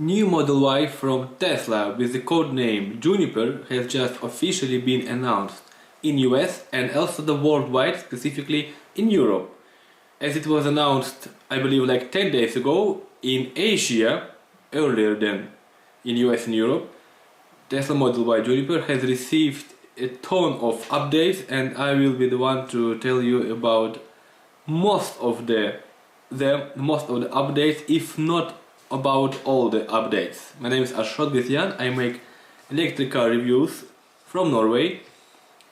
New Model Y from Tesla with the code name Juniper has just officially been announced in US and also the worldwide, specifically in Europe. As it was announced, I believe like 10 days ago in Asia, earlier than in US and Europe, Tesla Model Y Juniper has received a ton of updates, and I will be the one to tell you about most of the updates, if not about all the updates. My name is Ashot. I make electric car reviews from Norway,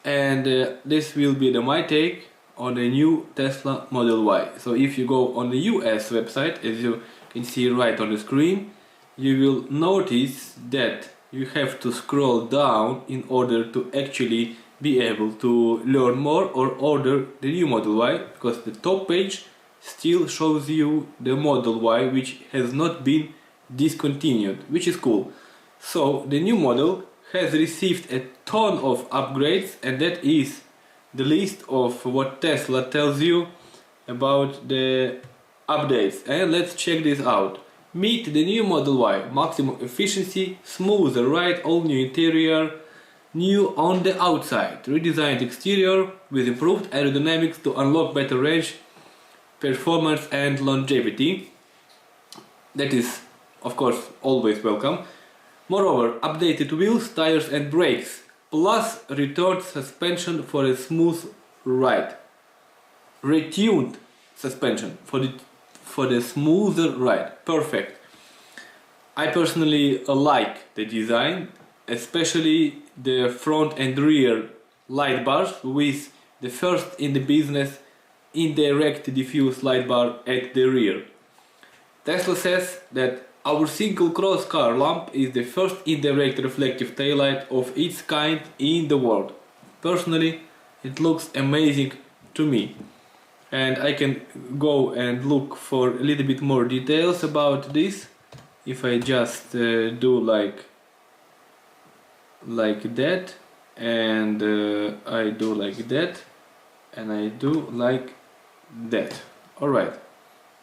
and this will be my take on the new Tesla Model Y. So if you go on the US website, as you can see right on the screen, you will notice that you have to scroll down in order to actually be able to learn more or order the new Model Y, because the top page still shows you the Model Y, which has not been discontinued, which is cool. So the new model has received a ton of upgrades, and that is the list of what Tesla tells you about the updates. And let's check this out. Meet the new Model Y, maximum efficiency, smoother ride, all new interior, new on the outside, redesigned exterior with improved aerodynamics to unlock better range, performance and longevity. That is, of course, always welcome. Moreover, updated wheels, tires and brakes, plus returned suspension for a smooth ride. Retuned suspension for the smoother ride. Perfect. I personally like the design, especially the front and rear light bars with the first in the business indirect diffuse light bar at the rear. Tesla says that our single cross car lamp is the first indirect reflective taillight of its kind in the world. Personally, it looks amazing to me, and I can go and look for a little bit more details about this. If I just do like that, and I do like that, and I do like that. Alright,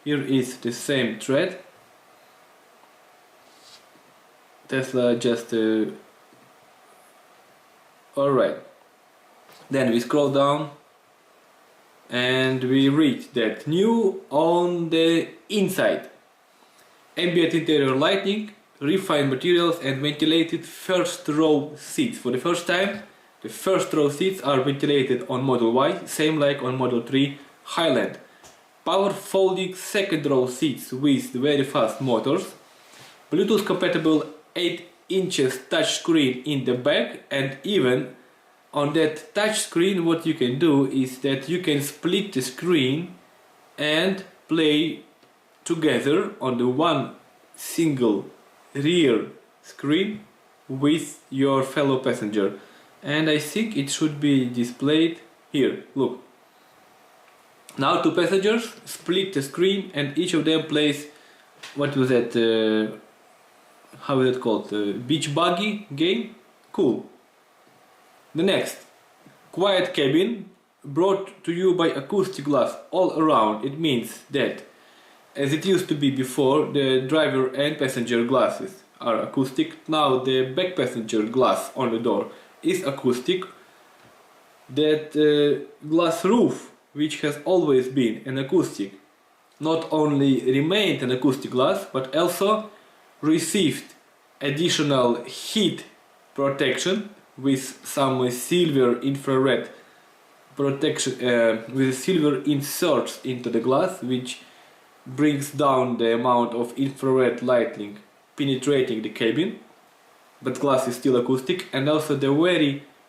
here is the same thread. Tesla just alright, then we scroll down and we read that new on the inside: ambient interior lighting, refined materials and ventilated first row seats. For the first time, the first row seats are ventilated on Model Y, same like on Model 3 Highland. Power folding second row seats with very fast motors. Bluetooth compatible 8 inches touch screen in the back, and even on that touch screen what you can do is that you can split the screen and play together on the one single rear screen with your fellow passenger. And I think it should be displayed here. Look. Now two passengers split the screen and each of them plays, what was that, how is it called, beach buggy game? Cool. The next, quiet cabin brought to you by acoustic glass all around. It means that, as it used to be before, the driver and passenger glasses are acoustic. Now the back passenger glass on the door is acoustic. That glass roof, which has always been an acoustic, not only remained an acoustic glass but also received additional heat protection with some silver infrared protection, with silver inserts into the glass, which brings down the amount of infrared lighting penetrating the cabin, but glass is still acoustic. And also the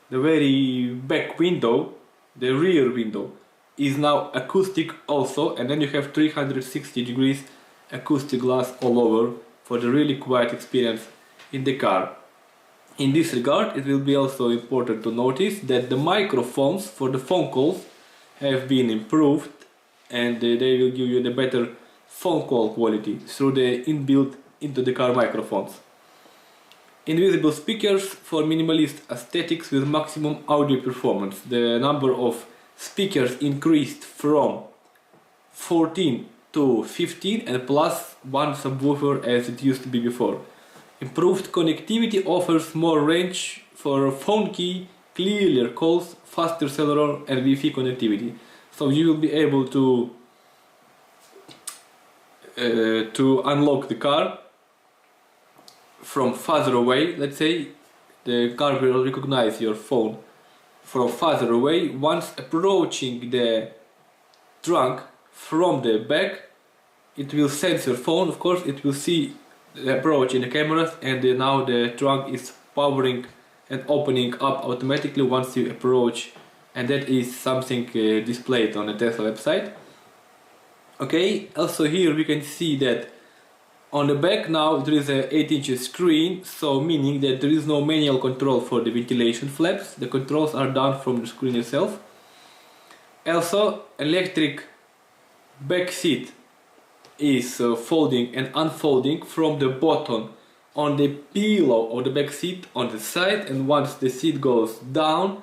very back window, the rear window, is now acoustic also, and then you have 360 degrees acoustic glass all over for the really quiet experience in the car. In this regard, it will be also important to notice that the microphones for the phone calls have been improved, and they will give you the better phone call quality through the inbuilt into the car microphones. Invisible speakers for minimalist aesthetics with maximum audio performance. The number of speakers increased from 14 to 15 and plus one subwoofer as it used to be before. Improved connectivity offers more range for phone key, clearer calls, faster cellular and Wi-Fi connectivity. So you will be able to unlock the car from farther away. Let's say the car will recognize your phone from farther away. Once approaching the trunk from the back, it will sense your phone. Of course, it will see the approach in the cameras, and now the trunk is powering and opening up automatically once you approach, and that is something displayed on the Tesla website. Okay, also here we can see that on the back now there is a 8-inch screen, so meaning that there is no manual control for the ventilation flaps. The controls are done from the screen itself. Also, electric back seat is folding and unfolding from the bottom on the pillow of the back seat on the side, and once the seat goes down,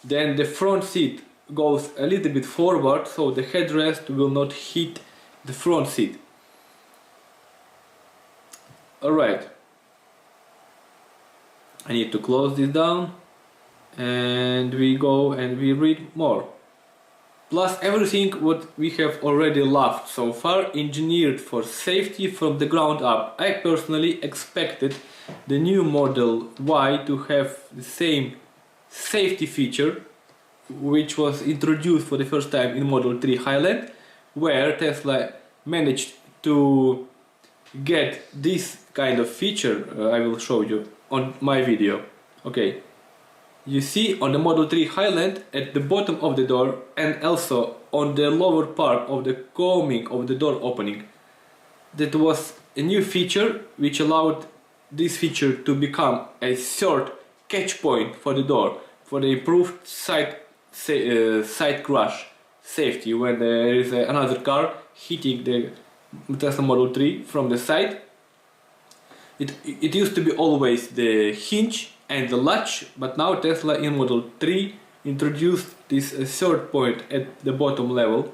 then the front seat goes a little bit forward, so the headrest will not hit the front seat. Alright, I need to close this down, and we go and we read more. Plus everything what we have already loved so far, engineered for safety from the ground up. I personally expected the new Model Y to have the same safety feature which was introduced for the first time in Model 3 Highland, where Tesla managed to get this kind of feature. I will show you on my video. Okay, you see on the Model 3 Highland at the bottom of the door and also on the lower part of the combing of the door opening, that was a new feature which allowed this feature to become a short catch point for the door for the improved side crash safety when there is another car hitting the Tesla Model 3 from the side. It used to be always the hinge and the latch, but now Tesla in Model 3 introduced this third point at the bottom level,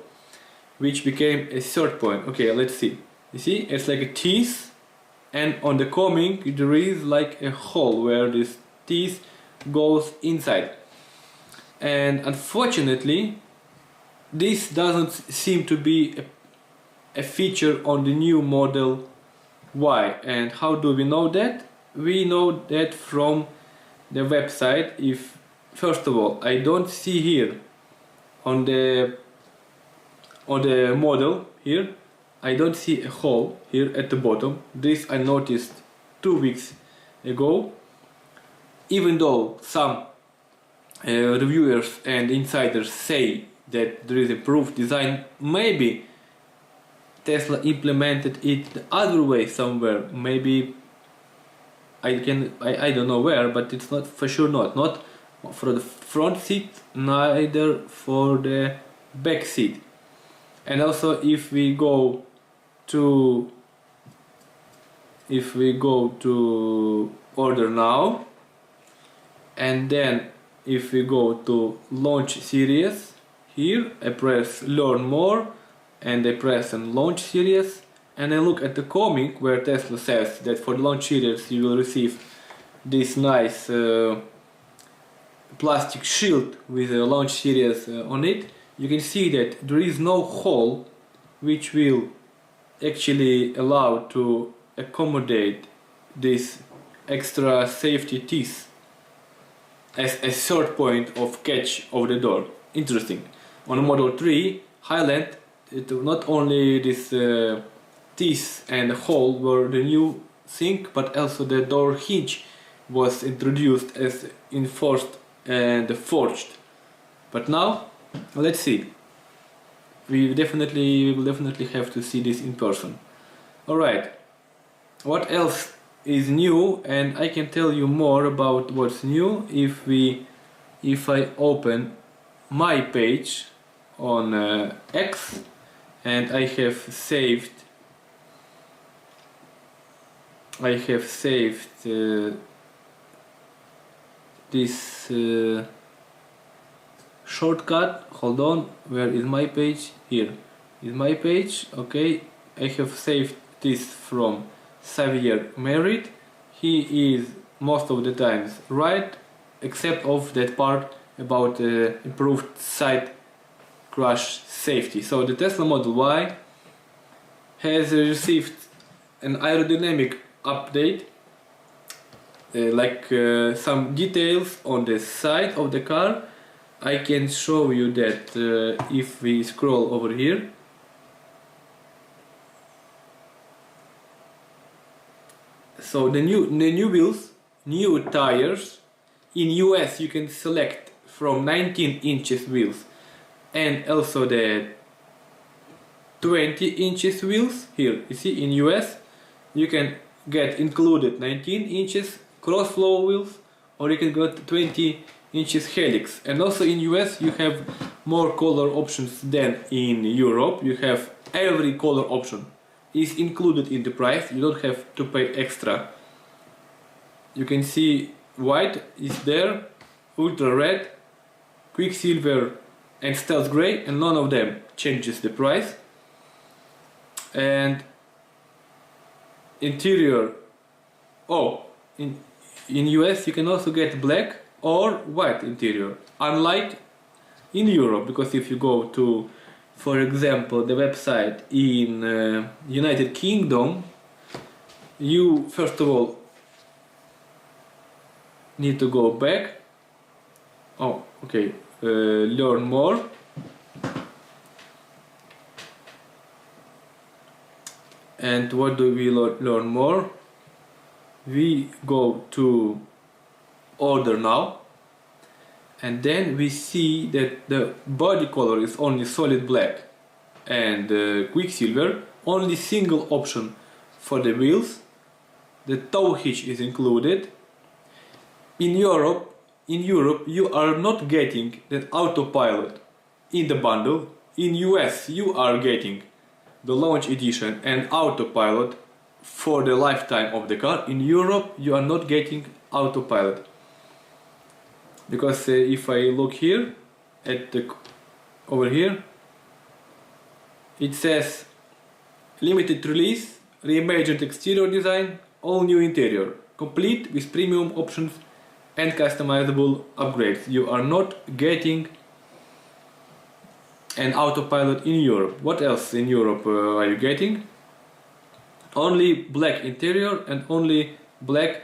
which became a third point. Okay, let's see. You see, it's like a teeth, and on the combing there is like a hole where this teeth goes inside. And unfortunately, this doesn't seem to be a feature on the new Model Y. And how do we know that? We know that from the website. If first of all, I don't see here on the model here, I don't see a hole here at the bottom. This I noticed 2 weeks ago. Even though some reviewers and insiders say that there is improved design, maybe Tesla implemented it the other way somewhere. Maybe I don't know where, but it's not for sure not for the front seat, neither for the back seat. And also if we go to order now, and then if we go to launch series, here I press learn more and I press on launch series, and I look at the comic where Tesla says that for the launch series you will receive this nice plastic shield with a launch series on it. You can see that there is no hole which will actually allow to accommodate this extra safety teeth as a third point of catch of the door. Interesting. On a Model 3 Highland, not only this teeth and hole were the new thing, but also the door hinge was introduced as enforced and forged. But now, let's see. We will definitely have to see this in person. Alright, what else is new? And I can tell you more about what's new if I open my page on X, and I have saved this shortcut. Hold on, where is my page? Here. is my page. Okay, I have saved this from Xavier Merritt. He is most of the times right, except of that part about improved side crash safety. So the Tesla Model Y has received an aerodynamic update, some details on the side of the car. I can show you that if we scroll over here. So the new wheels, new tires. In US you can select from 19 inches wheels and also the 20 inches wheels. Here you see in US you can get included 19 inches cross flow wheels, or you can get 20 inches helix. And also in US you have more color options than in Europe. You have every color option is included in the price. You don't have to pay extra. You can see white is there, ultra red, quicksilver and stealth gray, and none of them changes the price. And interior, in US you can also get black or white interior, unlike in Europe, because if you go to, for example, the website in United Kingdom, you first of all need to go back. Learn more. And what do we learn more? We go to order now, and then we see that the body color is only solid black and quicksilver, only single option for the wheels. The tow hitch is included. In Europe you are not getting that autopilot in the bundle. In US you are getting the launch edition and autopilot for the lifetime of the car. In Europe you are not getting autopilot, because if I look here at over here, it says limited release, reimagined exterior design, all new interior, complete with premium options and customizable upgrades. You are not getting an autopilot in Europe. What else in Europe are you getting? Only black interior and only black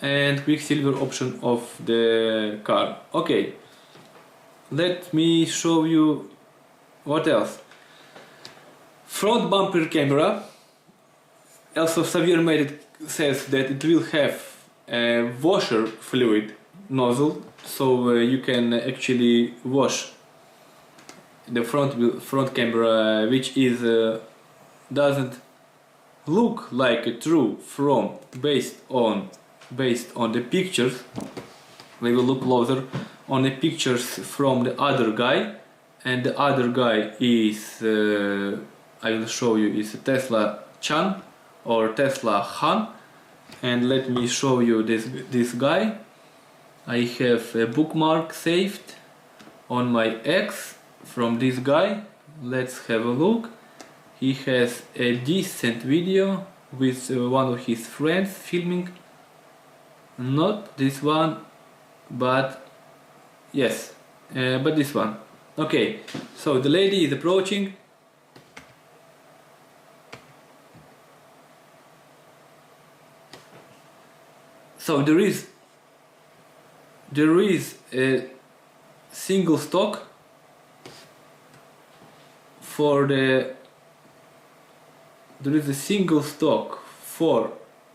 and quicksilver option of the car. Okay, let me show you what else. Front bumper camera. Also Xavier Merritt says that it will have a washer fluid nozzle, so you can actually wash the front camera, which is doesn't look like a true from based on the pictures. We will look closer on the pictures from the other guy, and the other guy is I will show you, is Tesla Chan or Tesla Han. And let me show you this guy. I have a bookmark saved on my X from this guy. Let's have a look. He has a decent video with one of his friends filming. Not this one, but yes, but this one. Okay, so the lady is approaching. So there is a single stock for the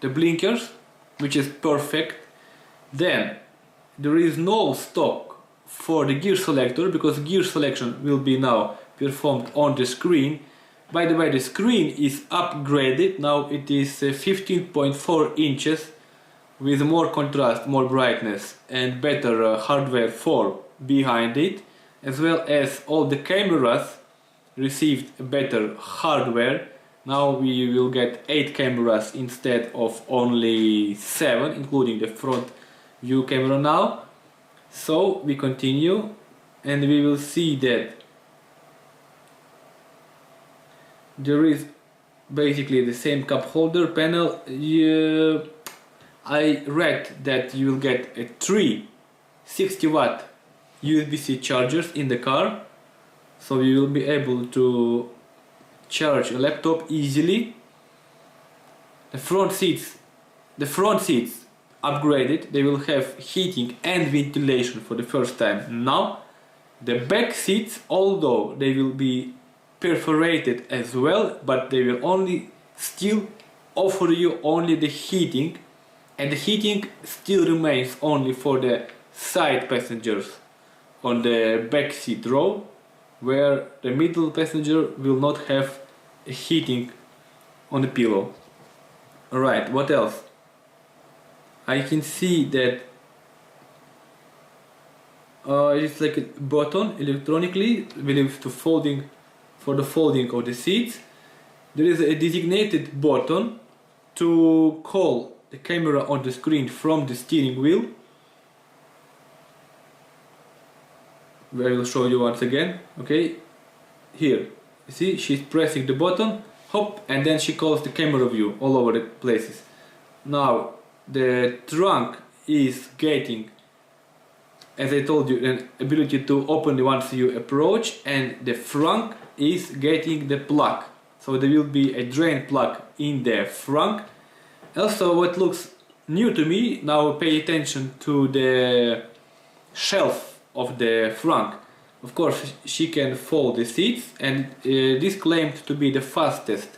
blinkers, which is perfect. Then there is no stock for the gear selector, because gear selection will be now performed on the screen. By the way, the screen is upgraded. Now it is 15.4 inches with more contrast, more brightness and better hardware for behind it, as well as all the cameras received better hardware. Now we will get 8 cameras instead of only 7, including the front view camera now. So we continue and we will see that there is basically the same cup holder panel. I read that you will get a 3 60-watt USB-C chargers in the car, so you will be able to charge a laptop easily. The front seats upgraded. They will have heating and ventilation for the first time now. The back seats, although they will be perforated as well, but they will only still offer you only the heating, and the heating still remains only for the side passengers on the back seat row, where the middle passenger will not have a heating on the pillow. Alright, what else? I can see that it's like a button electronically with for the folding of the seats. There is a designated button to call the camera on the screen from the steering wheel. I will show you once again. Okay, here, you see, she's pressing the button, hop, and then she calls the camera view all over the places. Now the trunk is getting, as I told you, an ability to open once you approach, and the front is getting the plug. So there will be a drain plug in the front. Also, what looks new to me, now pay attention to the shelf of the front. Of course, she can fold the seats, and this claimed to be the fastest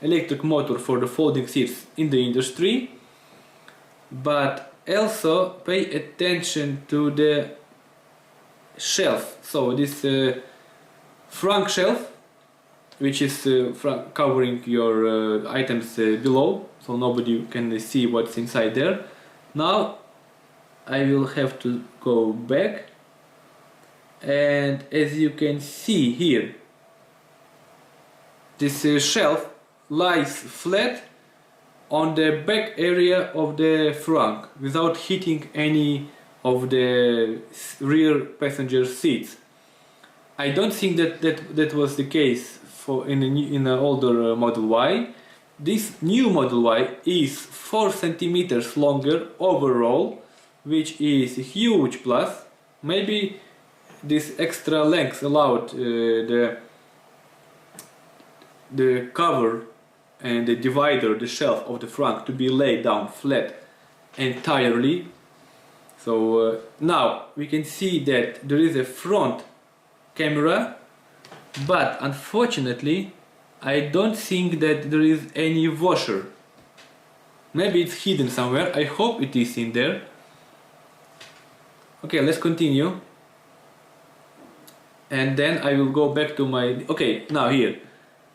electric motor for the folding seats in the industry. But also pay attention to the shelf. So this front shelf, which is covering your items below, so nobody can see what's inside there. Now I will have to go back, and as you can see here, this shelf lies flat on the back area of the front without hitting any of the rear passenger seats. I don't think that was the case for in an older Model Y. This new Model Y is 4 centimeters longer overall, which is a huge plus. Maybe this extra length allowed the cover and the divider, the shelf of the front, to be laid down flat entirely. So now we can see that there is a front camera, but unfortunately I don't think that there is any washer. Maybe it's hidden somewhere. I hope it is in there. Okay, let's continue, and then I will go back to my... Okay, now here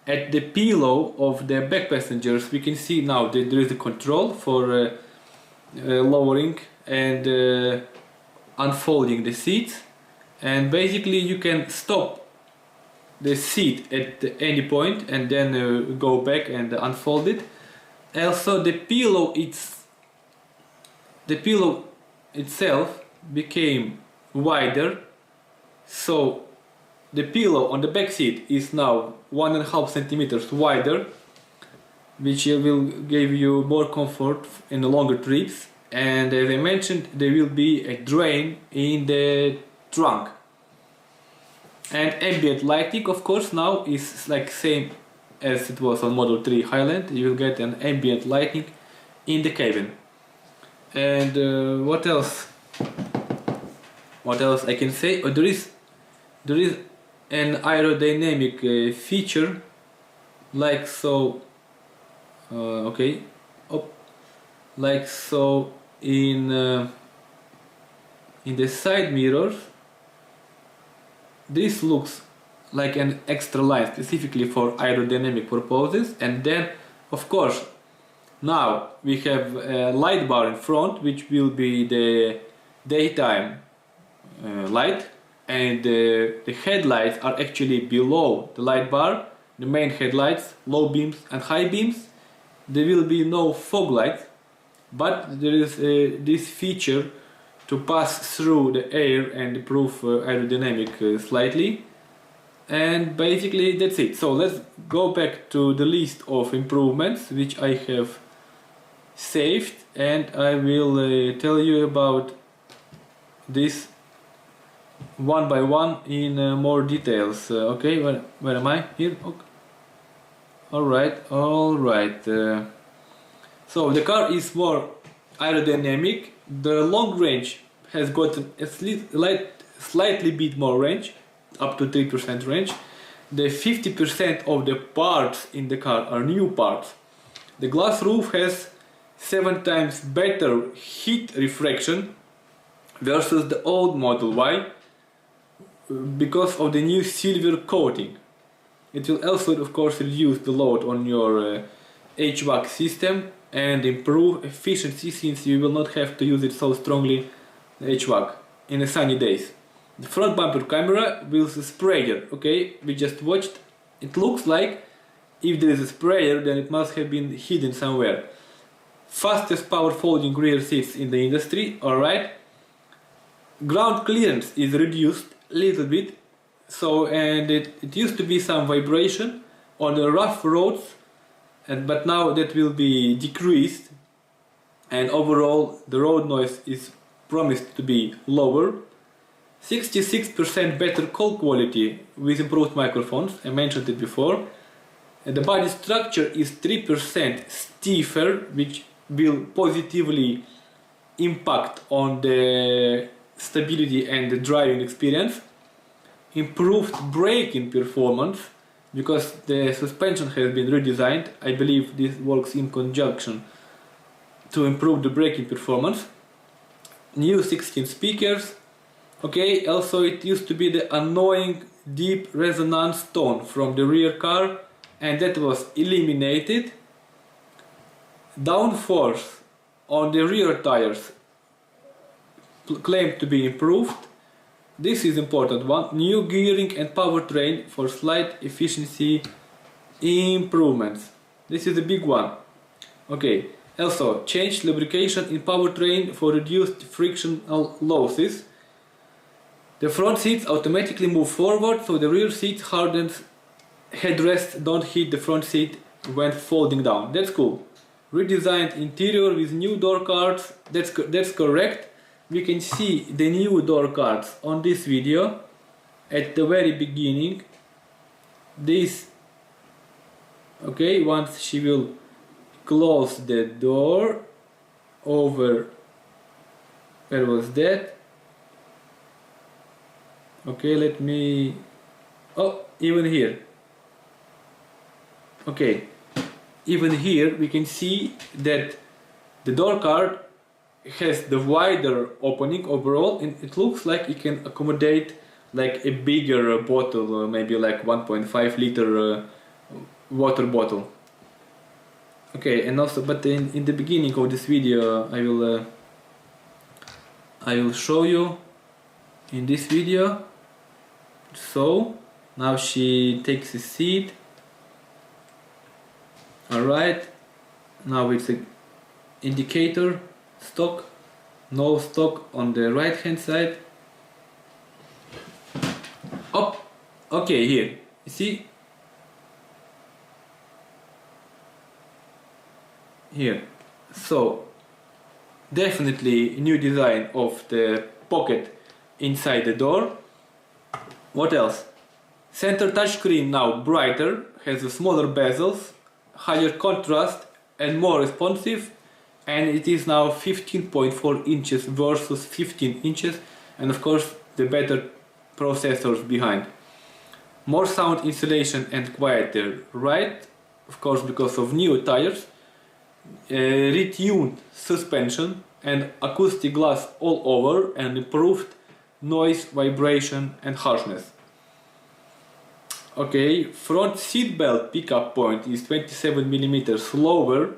at the pillow of the back passengers we can see now that there is a control for lowering and unfolding the seats, and basically you can stop the seat at any point and then go back and unfold it. Also the pillow itself became wider, so the pillow on the back seat is now 1.5 centimeters wider, which will give you more comfort in the longer trips. And as I mentioned, there will be a drain in the trunk. And ambient lighting, of course, now is like same as it was on Model 3 Highland. You will get an ambient lighting in the cabin. And what else? What else I can say? Oh, there is an aerodynamic feature, like so. Okay, like so in the side mirrors. This looks like an extra line specifically for aerodynamic purposes, and then of course now we have a light bar in front, which will be the daytime light, and the headlights are actually below the light bar, the main headlights, low beams and high beams. There will be no fog lights, but there is this feature to pass through the air and improve aerodynamic slightly. And basically that's it. So let's go back to the list of improvements which I have saved, and I will tell you about this one by one in more details. Okay, where am I? Here? Okay. Alright. So the car is more aerodynamic. The long range has gotten a slightly bit more range, up to 3% range. The 50% of the parts in the car are new parts. The glass roof has 7 times better heat refraction versus the old Model Y because of the new silver coating. It will also, of course, reduce the load on your HVAC system and improve efficiency, since you will not have to use it so strongly, the HVAC, in the sunny days. The front bumper camera with a sprayer, okay, we just watched. It looks like if there is a sprayer, then it must have been hidden somewhere. Fastest power folding rear seats in the industry, alright. Ground clearance is reduced a little bit, so, and it used to be some vibration on the rough roads, but now that will be decreased, and overall the road noise is promised to be lower. 66% better call quality with improved microphones, I mentioned it before. And the body structure is 3% stiffer, which will positively impact on the stability and the driving experience. Improved braking performance, because the suspension has been redesigned. I believe this works in conjunction to improve the braking performance. New 16 speakers. Okay, also it used to be the annoying deep resonance tone from the rear car, and that was eliminated. Downforce on the rear tires claimed to be improved. This is important one. New gearing and powertrain for slight efficiency improvements. This is a big one. Okay, also changed lubrication in powertrain for reduced frictional losses. The front seats automatically move forward, so the rear seat hardens headrests don't hit the front seat when folding down. That's cool. Redesigned interior with new door cards. That's correct. We can see the new door cards on this video at the very beginning. This, okay, once she will close the door over, where was that? Okay, let me, oh, even here. Okay, even here we can see that the door card has the wider opening overall, and it looks like it can accommodate like a bigger bottle, maybe like 1.5 liter water bottle. Okay, and also, but in the beginning of this video I will show you in this video. So now she takes a seat. Alright, now it's a indicator stock, no stock on the right hand side. Oh, okay, here you see, here. So definitely new design of the pocket inside the door. What else? Center touchscreen now brighter, has a smaller bezels, higher contrast and more responsive, and it is now 15.4 inches versus 15 inches, and of course the better processors behind. More sound insulation and quieter ride, of course because of new tires, retuned suspension and acoustic glass all over, and improved noise, vibration and harshness. Okay, front seat belt pickup point is 27mm lower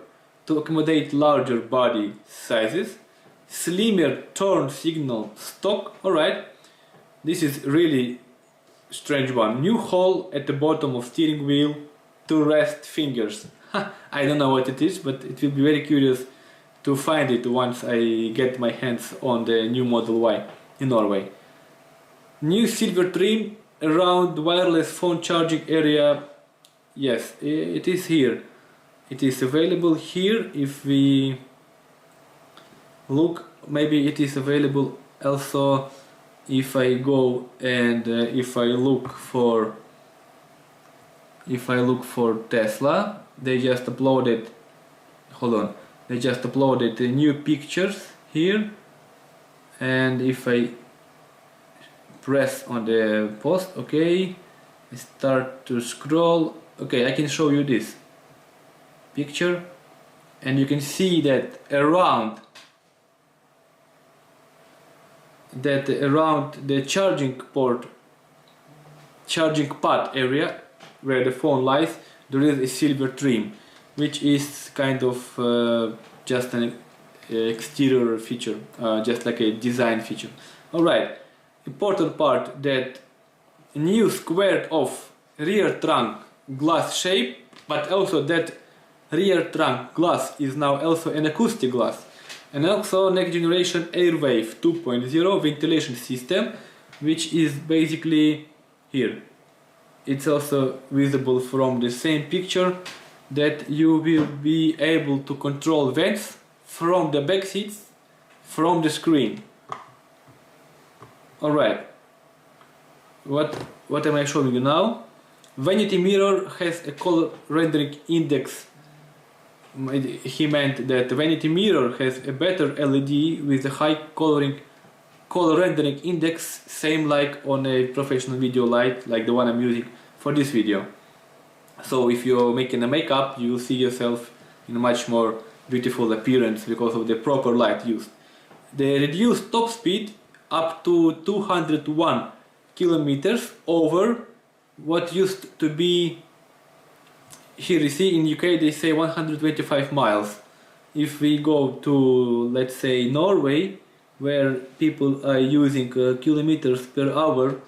to accommodate larger body sizes. Slimmer turn signal stock, alright. This is really strange one. New hole at the bottom of steering wheel to rest fingers. I don't know what it is, but it will be very curious to find it once I get my hands on the new Model Y in Norway. New silver trim around the wireless phone charging area, yes, it is here. It is available here. If we look, maybe it is available also if I go and if I look for Tesla. They just uploaded, hold on, they just uploaded the new pictures here, and if I press on the post, okay, I start to scroll, okay, I can show you this picture, and you can see that around the charging pad area where the phone lies, there is a silver trim, which is kind of just an exterior feature, just like a design feature. Alright, important part, that new squared off rear trunk glass shape, but also that rear trunk glass is now also an acoustic glass, and also next generation Airwave 2.0 ventilation system, which is basically here. It's also visible from the same picture, that you will be able to control vents from the back seats from the screen. Alright, what am I showing you now? Vanity mirror has a color rendering index. He meant that the vanity mirror has a better LED with a high color rendering index, same like on a professional video light, like the one I'm using for this video. So if you're making a makeup, you will see yourself in a much more beautiful appearance because of the proper light used. The reduced top speed up to 201 kilometers over what used to be, here you see in UK they say 125 miles. If we go to, let's say, Norway, where people are using kilometers per hour,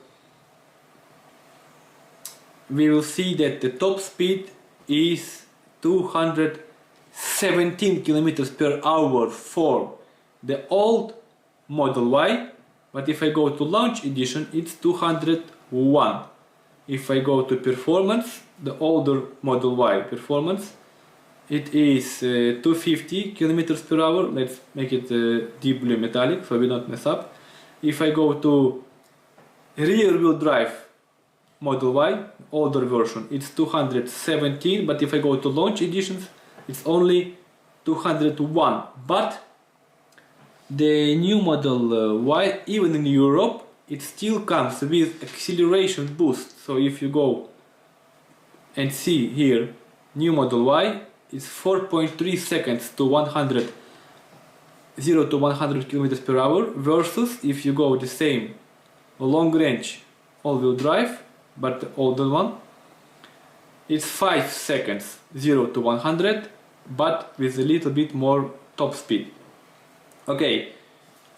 we will see that the top speed is 217 kilometers per hour for the old Model Y, but if I go to launch edition, it's 201. If I go to performance, the older Model Y performance, it is 250 kilometers per hour. Let's make it deep blue metallic so we don't mess up. If I go to rear wheel drive Model Y, older version, it's 217, but if I go to launch editions, it's only 201. But the new Model Y, even in Europe, it still comes with acceleration boost. So if you go and see here, new Model Y is 4.3 seconds to 0 to 100 kilometers per hour, versus if you go the same long range all-wheel drive, but the older one, it's 5 seconds 0 to 100, but with a little bit more top speed. Okay,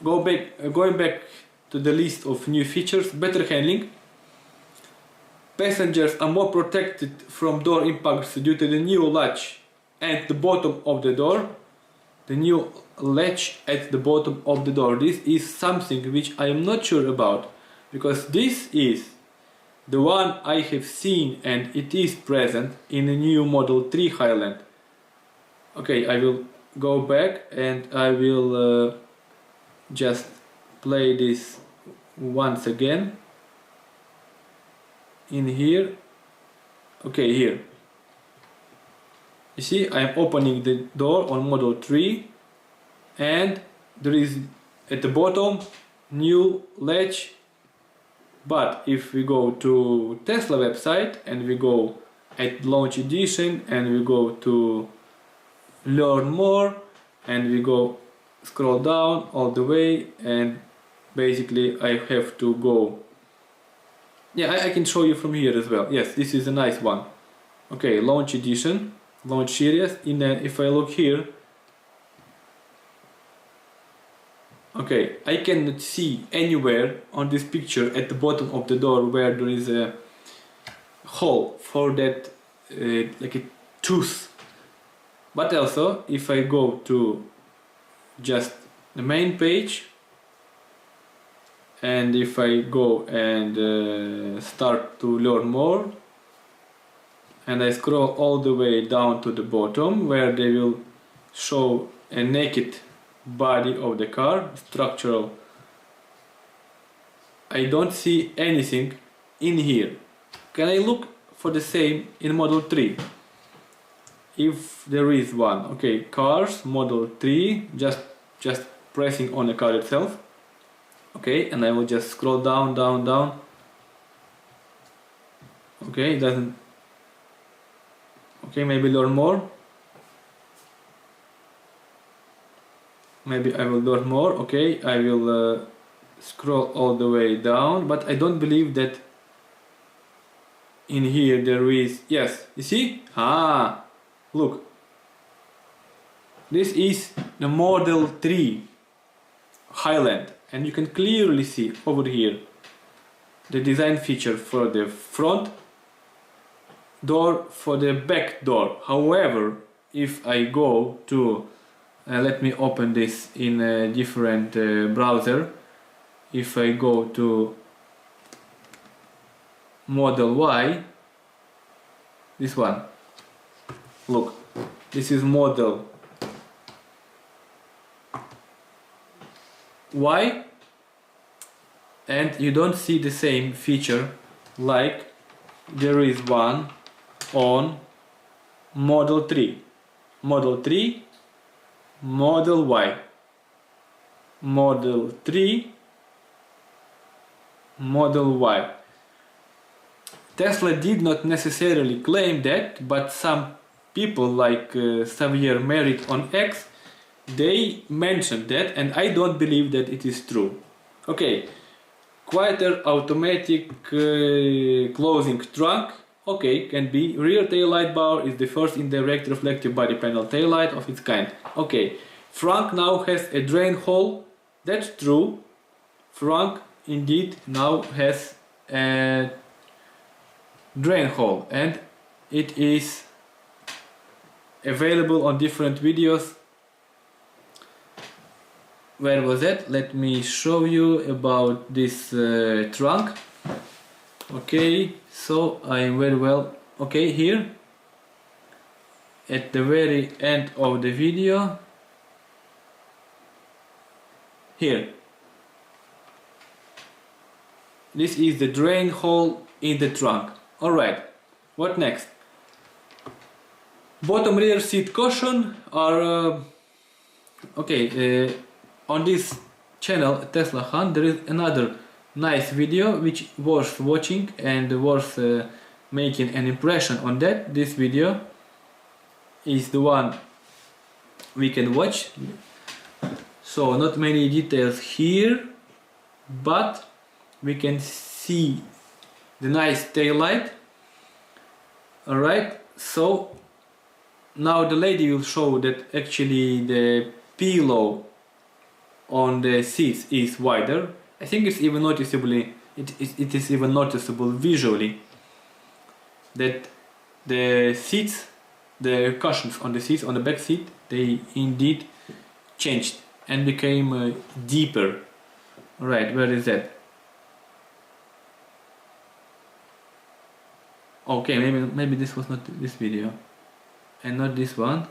going back to the list of new features. Better handling. Passengers are more protected from door impacts due to the new latch at the bottom of the door. The new latch at the bottom of the door. This is something which I am not sure about, because this is the one I have seen and it is present in the new Model 3 Highland. Okay, I will go back and I will just play this once again in here. Okay, here you see I am opening the door on Model 3 and there is at the bottom new latch. But if we go to Tesla website and we go at launch edition and we go to learn more and we go scroll down all the way, and basically I have to go, yeah, I can show you from here as well. Yes, this is a nice one. Okay, launch edition, launch series. If I look here, okay, I cannot see anywhere on this picture at the bottom of the door where there is a hole for that like a tooth. But also if I go to just the main page and if I go and start to learn more, and I scroll all the way down to the bottom where they will show a naked body of the car, structural, I don't see anything in here. Can I look for the same in Model 3? If there is one. Okay, cars, Model 3, just pressing on the car itself. Okay, and I will just scroll down, down, down. Okay, it doesn't. Okay, maybe learn more. Maybe I will learn more. Okay, I will scroll all the way down, but I don't believe that in here there is. Yes, you see? Ah, look. This is the Model 3 Highland, and you can clearly see over here the design feature for the front door, for the back door. However, if I go to let me open this in a different browser. If I go to Model Y, this one, look, this is Model Y, and you don't see the same feature like there is one on Model 3. Model 3, Model Y, Model 3, Model Y. Tesla did not necessarily claim that, but some people like Xavier Merritt on X, they mentioned that, and I don't believe that it is true. Okay, quieter automatic closing trunk. Okay, can be. Rear tail light bar is the first indirect reflective body panel tail light of its kind. Okay, front now has a drain hole. That's true. Front indeed now has a drain hole, and it is available on different videos. Where was that? Let me show you about this trunk. Okay, so I am very well. Okay, here at the very end of the video, here, this is the drain hole in the trunk. Alright, what next? Bottom rear seat cushion are okay. On this channel Tesla Hunt there is another nice video which worth watching and worth making an impression on that. This video is the one we can watch. So not many details here, but we can see the nice tail light. Alright, so now the lady will show that actually the pillow on the seats is wider. I think it's even noticeably, it is even noticeable visually that the seats, the cushions on the seats, on the back seat, they indeed changed and became deeper. Alright, where is that? Okay, maybe this was not this video and not this one.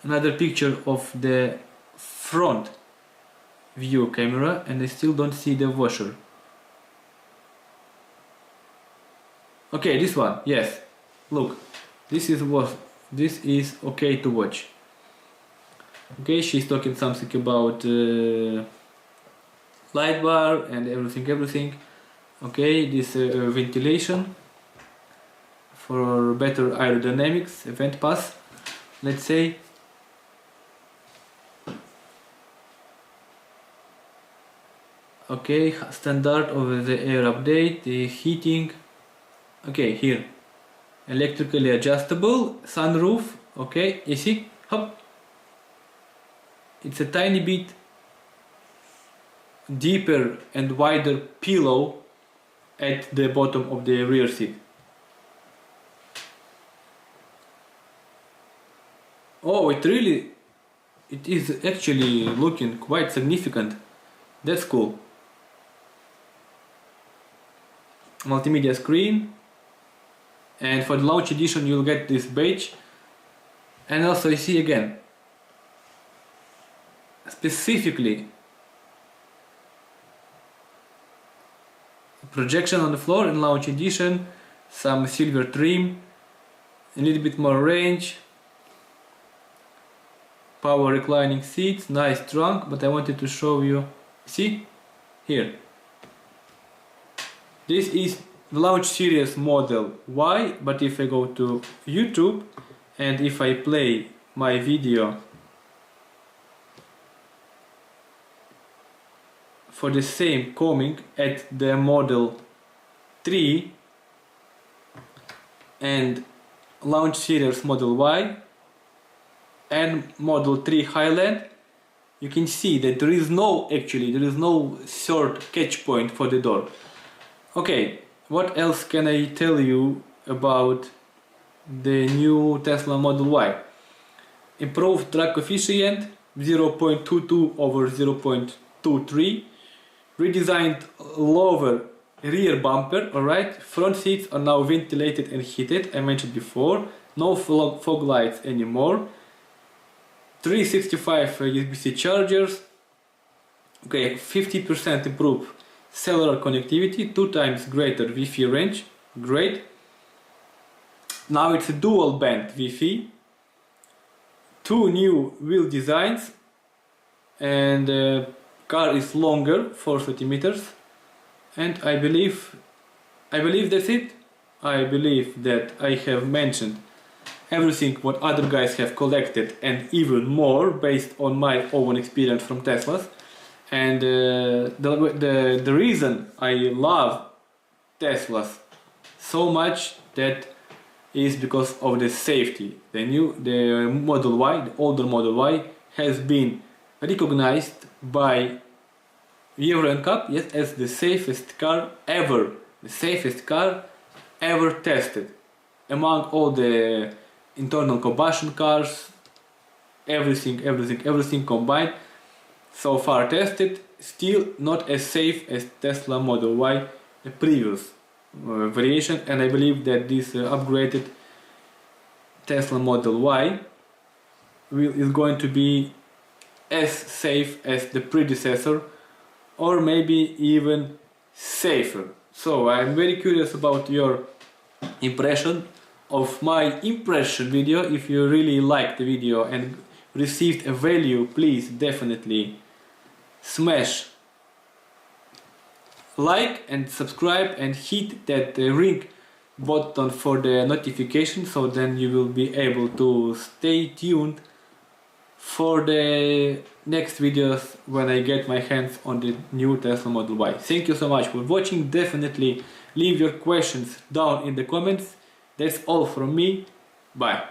Another picture of the front view camera, and I still don't see the washer. Okay, this one, yes. Look, this is okay to watch. Okay, she's talking something about light bar and everything. Okay, this ventilation for better aerodynamics, vent pass, let's say. Okay, standard over the air update, the heating. Okay, here, electrically adjustable sunroof. Okay, you see, hop, it's a tiny bit deeper and wider pillow at the bottom of the rear seat. Oh, it really, it is actually looking quite significant. That's cool. Multimedia screen, and for the launch edition you'll get this badge. And also you see again, specifically projection on the floor in launch edition, some silver trim, a little bit more range, power reclining seats, nice trunk. But I wanted to show you, see here, this is the launch series model Y. But if I go to YouTube and if I play my video for the same coming at the model 3 and launch series model Y and model 3 Highland, you can see that there is no third catch point for the door. Okay, what else can I tell you about the new Tesla Model Y? Improved drag coefficient 0.22 over 0.23, redesigned lower rear bumper, alright, front seats are now ventilated and heated, I mentioned before, no fog lights anymore, 365 USB-C chargers, okay, 50% improved cellular connectivity, 2 times greater Wi-Fi range, great. Now it's a dual band Wi-Fi, 2 new wheel designs, and the car is longer, 4 centimeters, and I believe that's it. I believe that I have mentioned everything what other guys have collected and even more based on my own experience from Teslas. And the reason I love Teslas so much, that is because of the safety. The Model Y, the older Model Y, has been recognized by Euro NCAP, yes, as the safest car ever, tested among all the internal combustion cars, everything combined. So far tested, still not as safe as Tesla Model Y, the previous variation, and I believe that this upgraded Tesla Model Y is going to be as safe as the predecessor, or maybe even safer. So I'm very curious about your impression of my impression video. If you really liked the video and received a value, please definitely smash like and subscribe and hit that ring button for the notification, so then you will be able to stay tuned for the next videos when I get my hands on the new Tesla Model Y. Thank you so much for watching. Definitely leave your questions down in the comments. That's all from me. Bye.